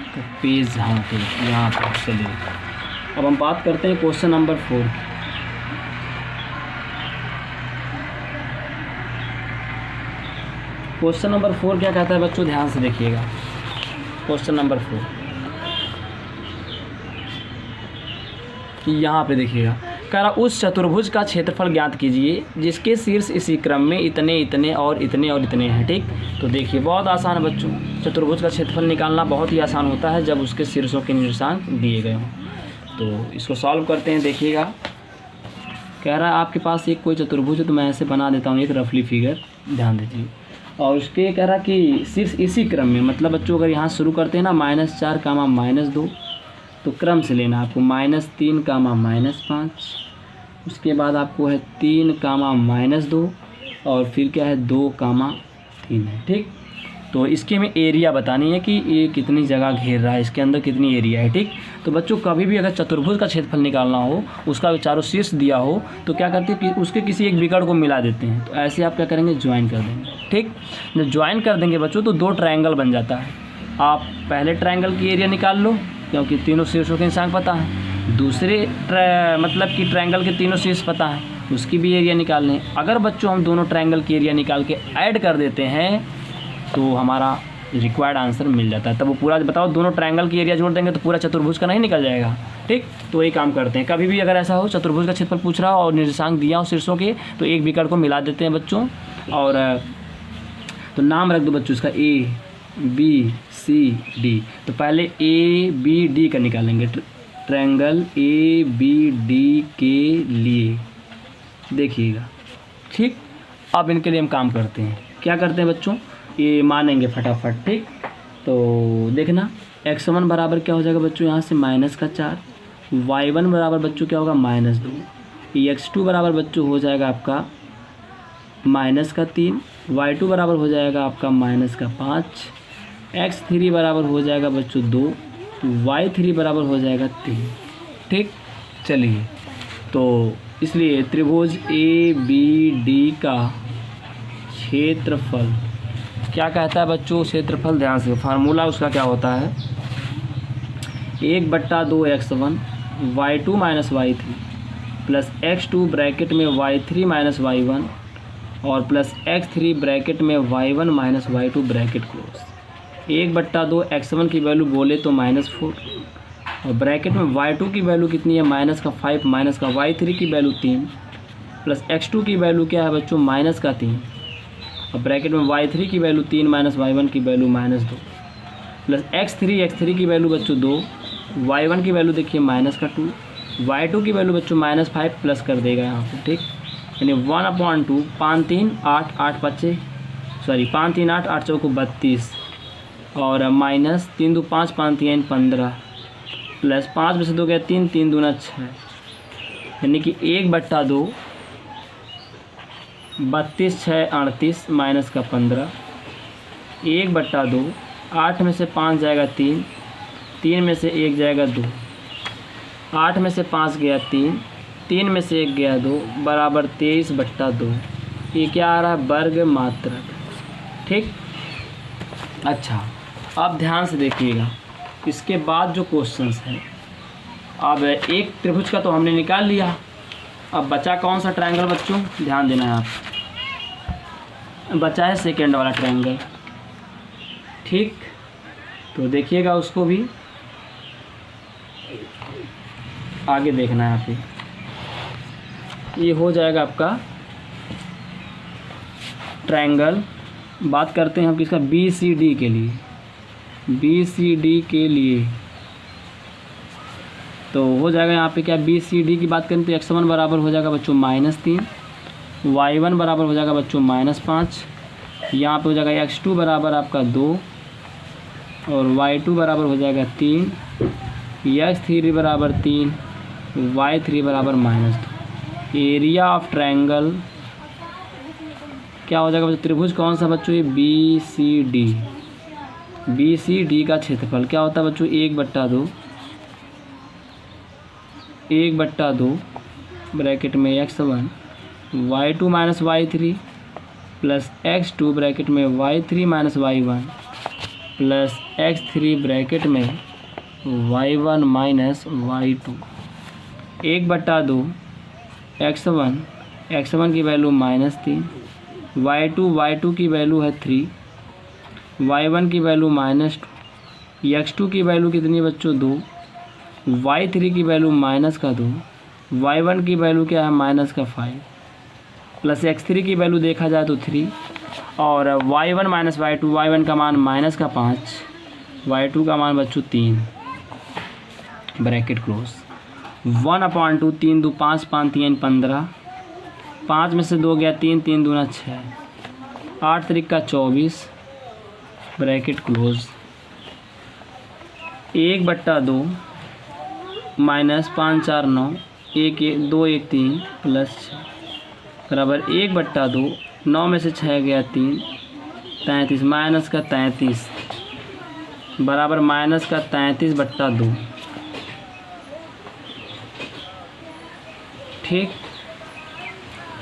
तो पेज, हाँ ठीक, यहाँ पर चलिए। अब हम बात करते हैं क्वेश्चन नंबर 4 की। क्वेश्चन नंबर 4 क्या कहता है बच्चों, ध्यान से देखिएगा। क्वेश्चन नंबर 4 यहाँ पे देखिएगा, कह रहा उस चतुर्भुज का क्षेत्रफल ज्ञात कीजिए जिसके शीर्ष इसी क्रम में इतने इतने और इतने और इतने हैं। ठीक, तो देखिए बहुत आसान है बच्चों, चतुर्भुज का क्षेत्रफल निकालना बहुत ही आसान होता है जब उसके शीर्षों के निर्देशांक दिए गए हों। तो इसको सॉल्व करते हैं। देखिएगा, कह रहा है आपके पास एक कोई चतुर्भुज है, तो मैं ऐसे बना देता हूँ एक रफली फिगर, ध्यान दीजिए। और उसके कह रहा कि शीर्ष इसी क्रम में, मतलब बच्चों अगर यहाँ शुरू करते हैं ना -4, -2, तो क्रम से लेना आपको -3, -5, उसके बाद आपको है 3, -2 और फिर क्या है 2, 3 है। ठीक, तो इसके में एरिया बतानी है कि ये कितनी जगह घेर रहा है, इसके अंदर कितनी एरिया है। ठीक, तो बच्चों कभी भी अगर चतुर्भुज का क्षेत्रफल निकालना हो, उसका चारों शीर्ष दिया हो, तो क्या करते हैं कि उसके किसी एक विकर्ण को मिला देते हैं। तो ऐसे आप क्या करेंगे, ज्वाइन कर देंगे। ठीक, जब ज्वाइन कर देंगे बच्चों तो 2 ट्रायंगल बन जाता है। आप पहले ट्रायंगल की एरिया निकाल लो, क्योंकि तीनों शीर्षों के निशांक पता है। दूसरे मतलब कि ट्रायंगल के तीनों शीर्ष पता है, उसकी भी एरिया निकाल लें। अगर बच्चों हम दोनों ट्रायंगल की एरिया निकाल के ऐड कर देते हैं तो हमारा रिक्वायर्ड आंसर मिल जाता है। तब वो पूरा बताओ, दोनों ट्रायंगल की एरिया जोड़ देंगे तो पूरा चतुर्भुज का नहीं निकल जाएगा। ठीक, तो यही काम करते हैं। कभी भी अगर ऐसा हो चतुर्भुज का क्षेत्रफल पूछ रहा हो और निर्देशांक दिया हो शीर्षों के, तो एक विकर्ण को मिला देते हैं बच्चों। और तो नाम रख दो बच्चों इसका ABCD। तो पहले ABD का निकालेंगे, ट्रायंगल ABD के लिए देखिएगा। ठीक, अब इनके लिए हम काम करते हैं। क्या करते हैं बच्चों, ये मानेंगे फटाफट। ठीक, तो देखना x1 बराबर क्या हो जाएगा बच्चों, यहाँ से -4, y1 बराबर बच्चों क्या होगा -2, x2 बराबर बच्चों हो जाएगा आपका -3, y2 बराबर हो जाएगा आपका -5, x3 बराबर हो जाएगा बच्चों 2, y3 बराबर हो जाएगा 3। ठीक, चलिए, तो इसलिए त्रिभुज ABD का क्षेत्रफल क्या कहता है बच्चों, क्षेत्रफल ध्यान से, फार्मूला उसका क्या होता है, 1/2 x1 y2 - y3 plus x2 bracket में y3 - y1 और प्लस x3 ब्रैकेट में y1 - y2 bracket close. 1/2 x1 की वैल्यू बोले तो -4 और ब्रैकेट में y2 की वैल्यू कितनी है, -5 -y3 की वैल्यू 3 प्लस x2 की वैल्यू क्या है बच्चों, -3 और ब्रैकेट में y3 की वैल्यू 3 y1 की वैल्यू -2 प्लस x3 की वैल्यू बच्चों 2, y1 की वैल्यू देखिए -2, y2 की वैल्यू बच्चों -5 प्लस कर देगा यहाँ पे। ठीक, यानी 1/2, 5 3 8 8 5 5 3 8 8 चौको 32 और माइनस 3 2 5 5 3 15 प्लस 5 में से 2 गया 3 3 दूना 6, यानी कि 1/2 32 6 38 माइनस का 15, 1/2 8 में से 5 जाएगा 3, 3 में से 1 जाएगा 2, 8 में से 5 गया 3, 3 में से 1 गया 2 बराबर 23/2। ये क्या आ रहा है, वर्ग मात्रक। ठीक, अच्छा अब ध्यान से देखिएगा, इसके बाद जो क्वेश्चंस हैं, अब एक त्रिभुज का तो हमने निकाल लिया, अब बचा कौन सा ट्रायंगल बच्चों, ध्यान देना है आप, बचा है सेकेंड वाला ट्रायंगल। ठीक, तो देखिएगा उसको भी आगे देखना है आप। ये हो जाएगा आपका ट्रायंगल। बात करते हैं हम किसका, BCD के लिए। BCD के लिए तो हो जाएगा यहाँ पे क्या, बी सी डी की बात करें तो x1 बराबर हो जाएगा बच्चों -3, y1 बराबर हो जाएगा बच्चों -5, यहाँ पे हो जाएगा x2 बराबर आपका 2 और y2 बराबर हो जाएगा 3, x3 बराबर 3, y3 बराबर -2। एरिया ऑफ ट्रायंगल क्या हो जाएगा बच्चों, त्रिभुज कौन सा बच्चों, ये बी सी डी का क्षेत्रफल क्या होता है बच्चों, 1/2 ब्रैकेट में x1 y2 minus y3 plus x2 bracket में y3 minus y1 plus x3 bracket में y1 माइनस y2। 1/2 x1 की वैल्यू -3, y2 की वैल्यू है 3, y1 की वैल्यू -2, x2 की वैल्यू कितनी बच्चों 2, y3 की वैल्यू -2, y1 की वैल्यू क्या है -5 प्लस x3 की वैल्यू देखा जाए तो 3 और y1 माइनस y2, y1 का मान -5, y2 का मान बच्चों 3 ब्रैकेट क्लोज। 1/2 3 2 5 5 3 15, 5 में से 2 गया 3 3 दूना 6, 8 3 का 24 ब्रैकेट क्लोज। 1/2 -5 4 9 1 2 1 3 प्लस 6 बराबर 1/2, 9 में से 6 गया 3 33 माइनस का 33 बराबर -33/2। ठीक,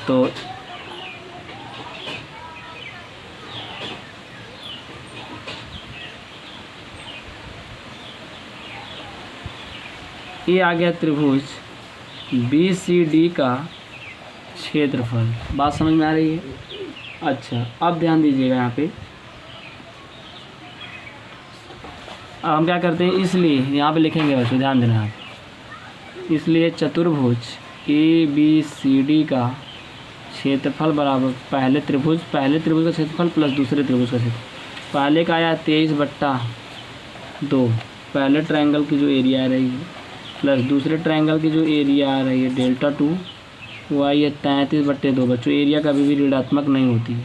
तो ये आ गया त्रिभुज बी सी डी का क्षेत्रफल। बात समझ में आ रही है? अच्छा, अब ध्यान दीजिएगा यहाँ पे, अब हम क्या करते हैं, इसलिए यहाँ पे लिखेंगे बच्चों, ध्यान देना आप। इसलिए चतुर्भुज ए बी सी डी का क्षेत्रफल बराबर पहले त्रिभुज का क्षेत्रफल प्लस दूसरे त्रिभुज का क्षेत्रफल। पहले का आया 23/2, पहले ट्रायंगल की जो एरिया आ रही है, प्लस दूसरे ट्रायंगल की जो एरिया आ रही है Δ2 वो आई है 33/2। बच्चों एरिया कभी भी ऋणात्मक नहीं होती है,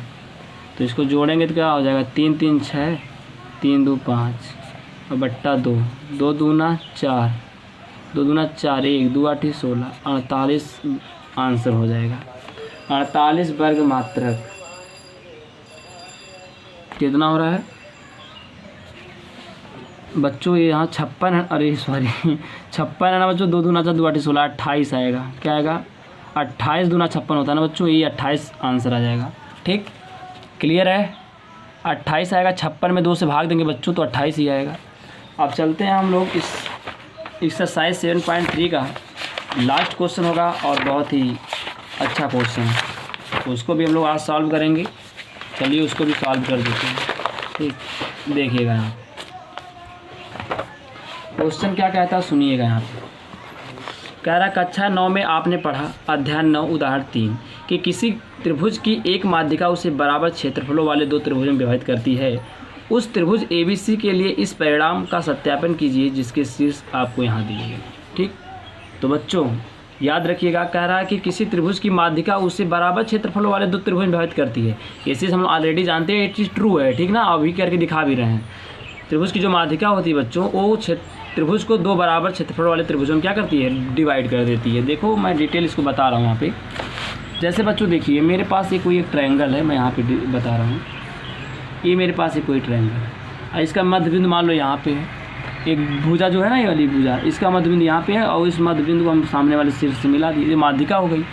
तो इसको जोड़ेंगे तो क्या हो जाएगा, 3 3 6 3 2 5 और बट्टा 2 2 दूना 4 2 दूना 4 1 2 8 16 48 आंसर हो जाएगा। 48 वर्ग मात्रक कितना हो रहा है बच्चों, ये यहाँ 56 है, अरे सॉरी 56 है ना बच्चों, 2 दूना 4 2 8 16 28 आएगा। क्या आएगा, 28 दूना 56 होता है ना बच्चों, ये 28 आंसर आ जाएगा। ठीक, क्लियर है? 28 आएगा, 56 में 2 से भाग देंगे बच्चों तो 28 ही आएगा। अब चलते हैं हम लोग इस एक्सरसाइज 7.3 का लास्ट क्वेश्चन होगा और बहुत ही अच्छा क्वेश्चन है, तो उसको भी हम लोग आज सॉल्व करेंगे। चलिए उसको भी सॉल्व कर देते हैं। ठीक, देखिएगा यहाँ क्वेश्चन क्या कहता है, सुनिएगा। यहाँ पे कह रहा, कक्षा 9 में आपने पढ़ा अध्याय 9 उदाहरण 3 कि किसी त्रिभुज की एक माध्यिका उसे बराबर क्षेत्रफलों वाले 2 त्रिभुजों में विभाजित करती है। उस त्रिभुज ABC के लिए इस परिणाम का सत्यापन कीजिए जिसके शीर्ष आपको यहाँ दिए गए। ठीक, तो बच्चों याद रखिएगा, कह रहा है कि किसी त्रिभुज की माध्यिका उसे बराबर क्षेत्रफलों वाले 2 त्रिभुज में विभाजित करती है। ये चीज़ हम ऑलरेडी जानते हैं, ये चीज़ ट्रू है। ठीक ना, अभी करके दिखा भी रहे हैं। त्रिभुज की जो माध्यिका होती है बच्चों, वो त्रिभुज को 2 बराबर क्षेत्रफल वाले त्रिभुजों में क्या करती है, डिवाइड कर देती है। देखो मैं डिटेल इसको बता रहा हूँ यहाँ पे। जैसे बच्चों देखिए, मेरे पास ये कोई एक ट्रायंगल है, मैं यहाँ पे बता रहा हूँ। ये मेरे पास ये कोई ट्रायंगल है, इसका मध्य बिंदु मान लो यहाँ पे है। एक भुजा जो है ना, ये वाली भुजा, इसका मध्य बिंदु यहाँ पे है और इस मध्य बिंदु को हम सामने वाले शीर्ष से मिला दिए, ये माध्यिका हो गई।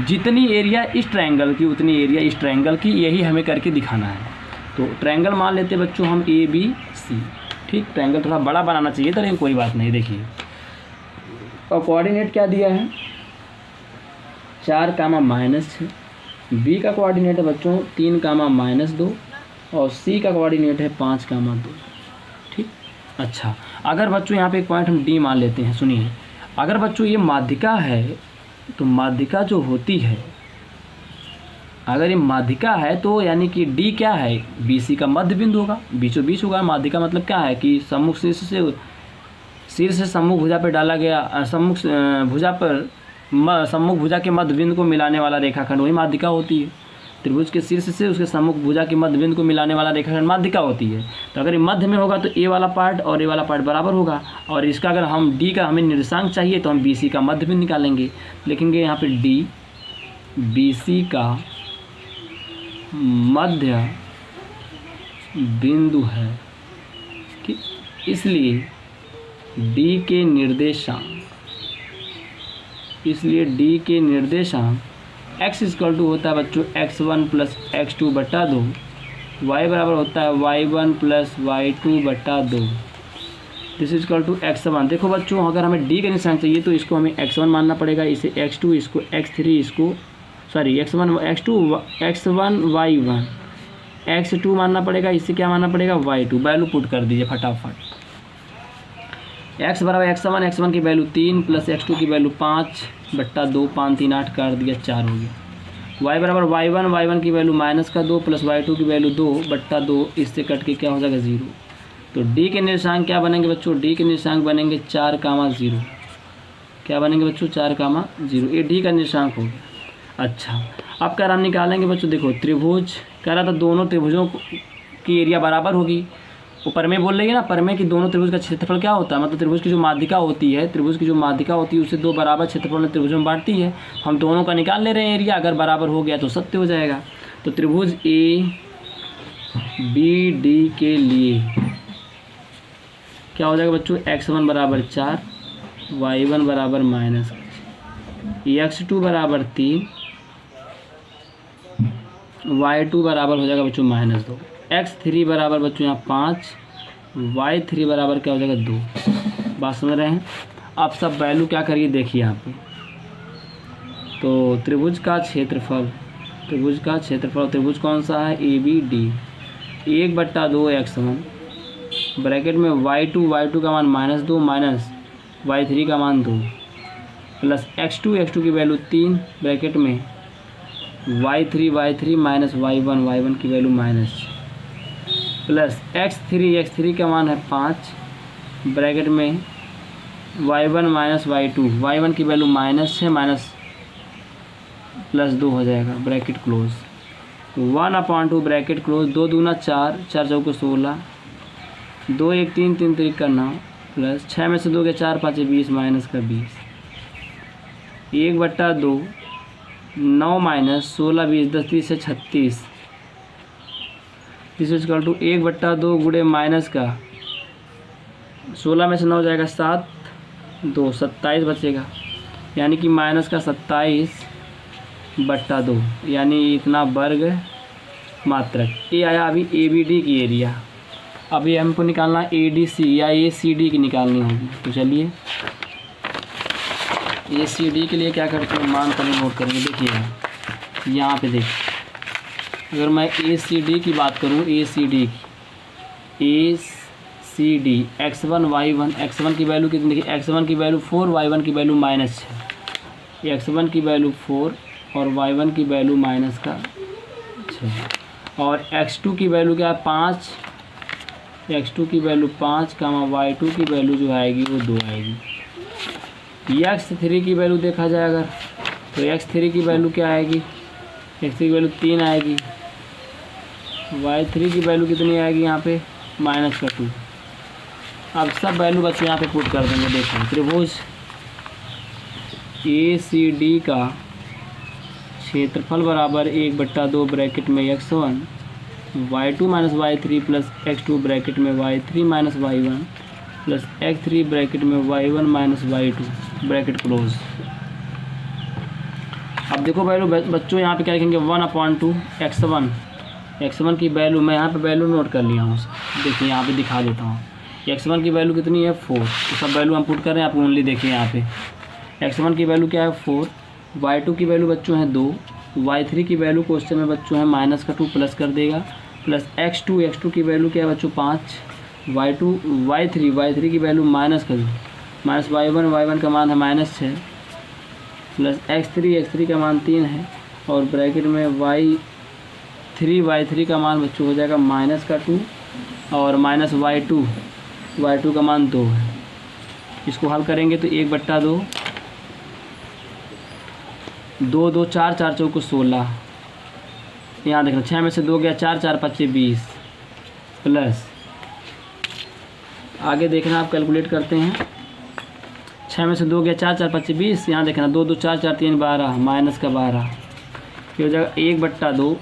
जितनी एरिया इस ट्रायंगल की उतनी एरिया इस ट्रायंगल की, यही हमें करके दिखाना है। तो ट्रायंगल मान लेते हैं बच्चों हम ABC। ठीक, ट्रायंगल थोड़ा बड़ा बनाना चाहिए था, लेकिन कोई बात नहीं। देखिए, और कोऑर्डिनेट क्या दिया है, 4, -6। B का कोऑर्डिनेट है बच्चों 3, -2 और C का कोऑर्डिनेट है 5, 2। ठीक, अच्छा, अगर बच्चों यहाँ पे एक पॉइंट हम D मान लेते हैं। सुनिए, अगर बच्चों ये माध्यिका है, तो माध्यिका जो होती है, अगर ये माध्यिका है तो यानी कि D क्या है, BC का मध्य बिंदु होगा, बीचों बीच होगा। माध्यिका मतलब क्या है कि सम्मुख शीर्ष से शीर्ष से सम्मुख भुजा पर डाला गया सम्मुख भुजा के मध्य बिंदु को मिलाने वाला रेखाखंड वही माध्यिका होती है। त्रिभुज के शीर्ष से उसके सम्मुख भुजा के मध्य बिंदु को मिलाने वाला रेखाखंड माध्यिका होती है। तो अगर ये मध्य में होगा तो ए वाला पार्ट और ए वाला पार्ट बराबर होगा, और इसका अगर हम डी का हमें निर्देशांक चाहिए तो हम बी सी का मध्य बिंदु निकालेंगे। लिखेंगे यहाँ पे डी बी सी का मध्य बिंदु है कि इसलिए डी के निर्देशांक x इक्वल टू होता है बच्चों x1 प्लस x2 बटा 2, y बराबर होता है y1 प्लस y2 बटा 2। This is equal to x1। देखो बच्चों अगर हमें d का निशान चाहिए तो इसको हमें x1 मानना पड़ेगा, इसे x2, इसको x3, इसको सॉरी x1 y1 x2 मानना पड़ेगा, इससे क्या मानना पड़ेगा y2। वैल्यू पुट कर दीजिए फटाफट। x बराबर x1 की वैल्यू 3 प्लस x2 की वैल्यू 5 बट्टा 2, 5 3 8 कर दिया 4 हो गया। y बराबर y1 की वैल्यू -2 प्लस y2 की वैल्यू 2 बट्टा 2, इससे कट के क्या हो जाएगा 0। तो d के निर्देशांक क्या बनेंगे बच्चों, d के निर्देशांक बनेंगे 4,0। क्या बनेंगे बच्चों 4,0। ये d का निर्देशांक हो गया। अच्छा अब क्या हम निकालेंगे बच्चों, देखो त्रिभुज कह रहा था दोनों त्रिभुजों की एरिया बराबर होगी। वो परमेय बोल रही है ना, परमेय कि दोनों त्रिभुज का क्षेत्रफल क्या होता है, मतलब त्रिभुज की जो माध्यिका होती है उसे दो बराबर क्षेत्रफल में त्रिभुजों में बांटती है। हम दोनों का निकाल ले रहे हैं एरिया, अगर बराबर हो गया तो सत्य हो जाएगा। तो त्रिभुज ए बी डी के लिए क्या हो जाएगा बच्चों, x1 बराबर 4, y1 बराबर -5, x2 बराबर 3, y2 बराबर हो जाएगा बच्चों -2, x3 बराबर बच्चों यहाँ 5, y3 बराबर क्या हो जाएगा 2। बात समझ रहे हैं। आप सब वैल्यू क्या करिए देखिए यहाँ पे। तो त्रिभुज का क्षेत्रफल त्रिभुज कौन सा है, A B D, 1/2 x1 bracket में y2 का मान -2 माइनस y3 का मान 2 प्लस x2 की वैल्यू 3 ब्रैकेट में y3 माइनस y1 की वैल्यू माइनस प्लस x3 का मान है 5 ब्रैकेट में y1 माइनस y1 की वैल्यू माइनस है, माइनस प्लस 2 हो जाएगा ब्रैकेट क्लोज। 1/2 ब्रैकेट क्लोज, 2 दूना 4, 4 चौको 16, 2 1 3 3 3 का 9 प्लस 6 में से 2 के 4 5 20 माइनस का 20, 1/2 9 माइनस 16 20 10 30 से 36। दिस इज इक्वल टू 1/2 गुणे माइनस का 16 में से 9 जाएगा 7, 2 27 बचेगा, यानी कि माइनस का 27/2, यानी इतना वर्ग मात्रक। ये आया अभी ए बी डी की एरिया। अभी हमको निकालना ए डी सी या ए सी डी की निकालनी होगी। तो चलिए ए सी डी के लिए क्या करते हैं, मान पहले नोट करेंगे। देखिए यहाँ पे देखिए, अगर मैं ए सी डी की बात करूँ, ए C D x1 y1, x1 की वैल्यू कितनी देखिए, x1 की वैल्यू 4, y1 की वैल्यू -6, x1 की वैल्यू 4 और y1 की वैल्यू -6, और x2 की वैल्यू क्या है 5, x2 की वैल्यू 5 y2 की वैल्यू जो आएगी वो 2 आएगी। x3 की वैल्यू देखा जाए अगर, तो x3 की वैल्यू क्या आएगी, x3 की वैल्यू 3 आएगी, y3 की वैल्यू कितनी आएगी यहाँ पे -2। अब सब वैल्यू बच्चे यहाँ पे पुट कर देंगे। देखो त्रिभुज ए सी डी का क्षेत्रफल बराबर 1/2 ब्रैकेट में x1 y2 minus y3 plus x2 bracket में y3 minus y1 plus x3 bracket में y1 minus y2 bracket close. अब देखो वैल्यू बच्चों यहाँ पे क्या लिखेंगे, 1/2 x1 की वैल्यू, मैं यहाँ पे वैल्यू नोट कर लिया हूँ। देखिए यहाँ पे दिखा देता हूँ, x1 की वैल्यू कितनी है 4, तो सब वैल्यू हम पुट कर रहे हैं। आप ओनली देखिए यहाँ पे x1 की वैल्यू क्या है 4, y2 की वैल्यू बच्चों है 2, y3 की वैल्यू क्वेश्चन में बच्चों है -2 प्लस कर देगा, प्लस x2 की वैल्यू क्या है बच्चों 5, y3 की वैल्यू माइनस y1 का मान है -6, प्लस x3 का मान 3 है, और ब्रैकेट में y3 का मान बच्चों हो जाएगा -2 और माइनस y2 का मान 2 है। इसको हल करेंगे तो 1/2, 2 2 4 4 चौको 16, यहाँ देखना 6 में से 2 गया 4 4 5 20 प्लस, आगे देखना आप कैलकुलेट करते हैं, 6 में से 2 गया 4 4 5 20, यहाँ देखना 2 2 4 4 3 12 माइनस का 12, ये हो जाएगा 1/2,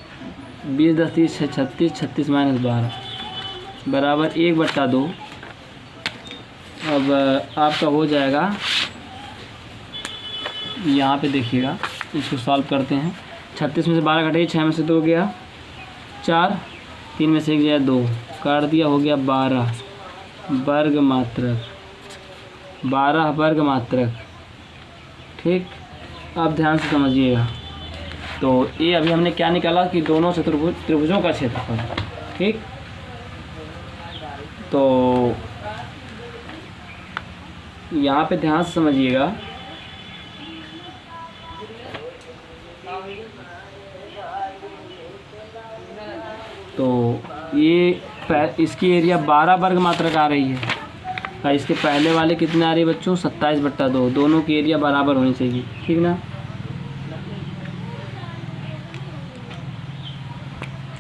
20 10 30 36 36 माइनस 12 बराबर 1/2। अब आपका हो जाएगा, यहाँ पे देखिएगा, इसको सॉल्व करते हैं। 36 में से 12 घटाइए, 6 में से 2 गया 4, 3 में से 1 गया 2, काट दिया, हो गया 12 वर्ग मात्रक, 12 वर्ग मात्रक। ठीक, अब ध्यान से समझिएगा। तो ये अभी हमने क्या निकाला कि दोनों त्रिभुजों का क्षेत्रफल। ठीक, तो यहाँ पे ध्यान से समझिएगा, तो ये इसकी एरिया 12 वर्ग मात्रक आ रही है और इसके पहले वाले कितने आ रही है बच्चों, 27/2। दोनों की एरिया बराबर होनी चाहिए, ठीक ना।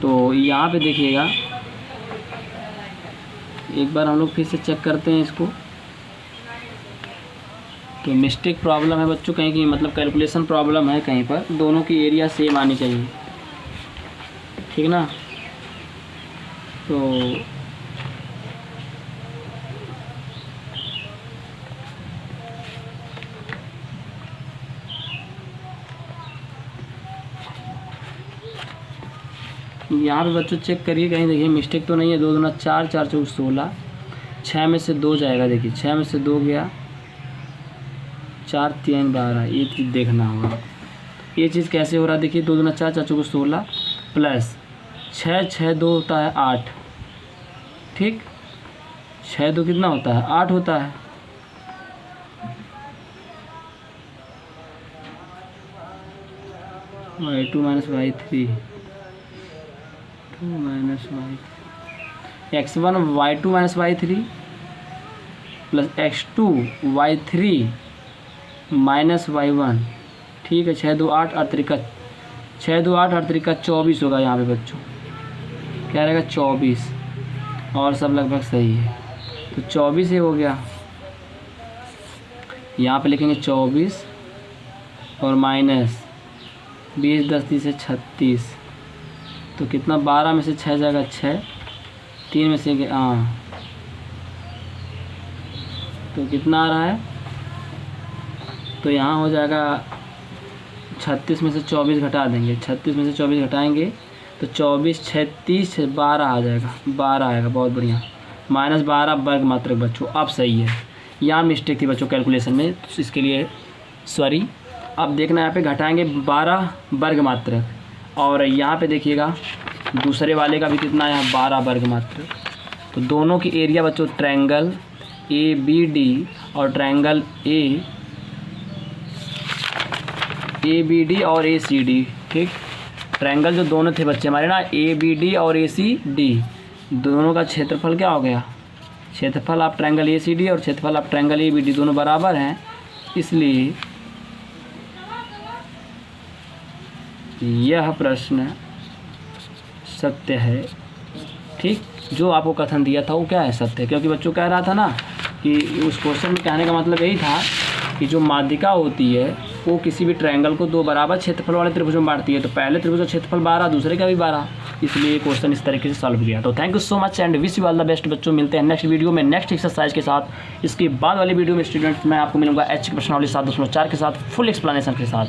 तो यहाँ पे देखिएगा, एक बार हम लोग फिर से चेक करते हैं इसको। तो मिस्टेक प्रॉब्लम है बच्चों कहीं की, मतलब कैलकुलेशन प्रॉब्लम है कहीं पर, दोनों की एरिया सेम आनी चाहिए, ठीक ना। तो यहाँ पे बच्चों चेक करिए कहीं, देखिए मिस्टेक तो नहीं है। 2 दूना 4 4 चौक 16, 6 में से 2 जाएगा, देखिए 6 में से 2 गया 4 3 12, ये चीज़ देखना होगा। ये चीज़ कैसे हो रहा है, देखिए 2 दूना 4 4 चौक 16 प्लस 6 6 2 होता है 8, ठीक, 6 2 कितना होता है, 8 होता है। y2 minus y3, 2 minus y, x1 y2 minus y3 plus x2 y3 minus y1, ठीक है। 6 2 8 8 3 6 2 8 8 3 24 होगा यहाँ पे बच्चों, क्या रहेगा 24, और सब लगभग सही है। तो 24 ही हो गया, यहाँ पे लिखेंगे 24 और माइनस 20 10 30 36, तो कितना, 12 में से 6 जाएगा 6, 3 में से हाँ, तो कितना आ रहा है, तो यहाँ हो जाएगा 36 में से 24 घटा देंगे, 36 में से 24 घटाएंगे तो 24 36 12 आ जाएगा, 12 आएगा, बहुत बढ़िया, माइनस 12 वर्ग मात्रक बच्चों। अब सही है, यहाँ मिस्टेक थी बच्चों कैलकुलेशन में, तो इसके लिए सॉरी। अब देखना यहाँ पे घटाएंगे 12 वर्ग मात्रक, और यहाँ पे देखिएगा दूसरे वाले का भी कितना है, यहाँ 12 वर्ग मात्रक। तो दोनों की एरिया बच्चों ट्रायंगल ABD और ट्रायंगल ABD और ACD, ठीक, ट्रायंगल जो दोनों थे बच्चे हमारे ना, ABD और ACD, दोनों का क्षेत्रफल क्या हो गया, क्षेत्रफल आप ट्रायंगल ACD और क्षेत्रफल आप ट्रायंगल ABD दोनों बराबर हैं, इसलिए यह प्रश्न सत्य है। ठीक, जो आपको कथन दिया था वो क्या है, सत्य है। क्योंकि बच्चों कह रहा था ना कि उस क्वेश्चन में कहने का मतलब यही था कि जो माध्यिका होती है वो किसी भी ट्रायंगल को 2 बराबर क्षेत्रफल वाले त्रिभुज में बांटती है। तो पहले त्रिभुज का क्षेत्रफल 12, दूसरे का भी 12, इसलिए क्वेश्चन इस तरीके से सॉल्व किया। तो thank you so much and wish you all the best बच्चों। मिलते हैं नेक्स्ट वीडियो में नेक्स्ट एक्सरसाइज के साथ। इसके बाद वाली वीडियो में स्टूडेंट्स मैं आपको मिलूंगा एच की प्रश्नावली 7.4 के साथ, फुल एक्सप्लेनेशन के साथ।